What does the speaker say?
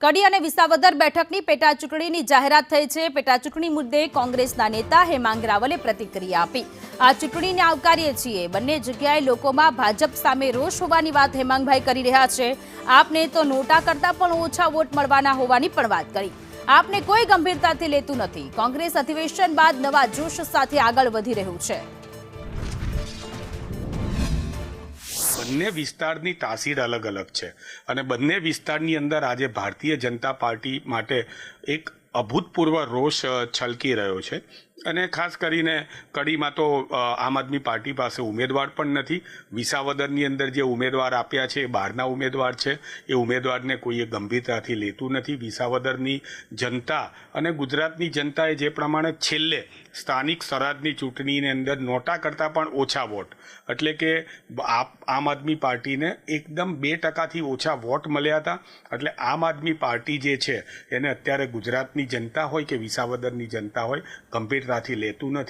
કડી અને વિસાવદર બેઠકની પેટા ચૂંટણીની જાહેરાત થઈ છે। પેટા ચૂંટણી મુદ્દે કોંગ્રેસના નેતા હેમાંગ રાવલે પ્રતિક્રિયા આપી। આ ચૂંટણીને આવકારીએ છીએ। બંને જગ્યાએ લોકોમાં ભાજપ સામે રોષ હોવાની વાત હેમાંગભાઈ કરી રહ્યા છે। આપને તો નોટા કરતા પણ ઓછા વોટ મળવાના હોવાની પણ વાત કરી। આપને કોઈ ગંભીરતાથી લેતું નથી। કોંગ્રેસ અધિવેશન બાદ નવા જોશ સાથે આગળ વધી રહ્યું છે। બંને વિસ્તારની તાસીર અલગ અલગ છે અને બંને વિસ્તારની અંદર આજે ભારતીય જનતા પાર્ટી માટે એક અભૂતપૂર્વ રોષ છલકી રહ્યો છે અને ખાસ કરીને કડીમાં તો આમ આદમી પાર્ટી પાસે ઉમેદવાર પણ નથી। વિસાવદરની અંદર જે ઉમેદવાર આપ્યા છે એ બહારના ઉમેદવાર છે। એ ઉમેદવારને કોઈએ ગંભીરતાથી લેતું નથી। વિસાવદરની જનતા અને ગુજરાતની જનતાએ જે પ્રમાણે છેલ્લે સ્થાનિક સ્વરાજની ચૂંટણીની અંદર નોટા કરતાં પણ ઓછા વોટ એટલે કે આમ આદમી પાર્ટીને એકદમ 2% ઓછા વોટ મળ્યા હતા। એટલે આમ આદમી પાર્ટી જે છે એને અત્યારે ગુજરાતની જનતા હોય કે વિસાવદરની જનતા હોય ગંભીરતાથી લેતું નથી।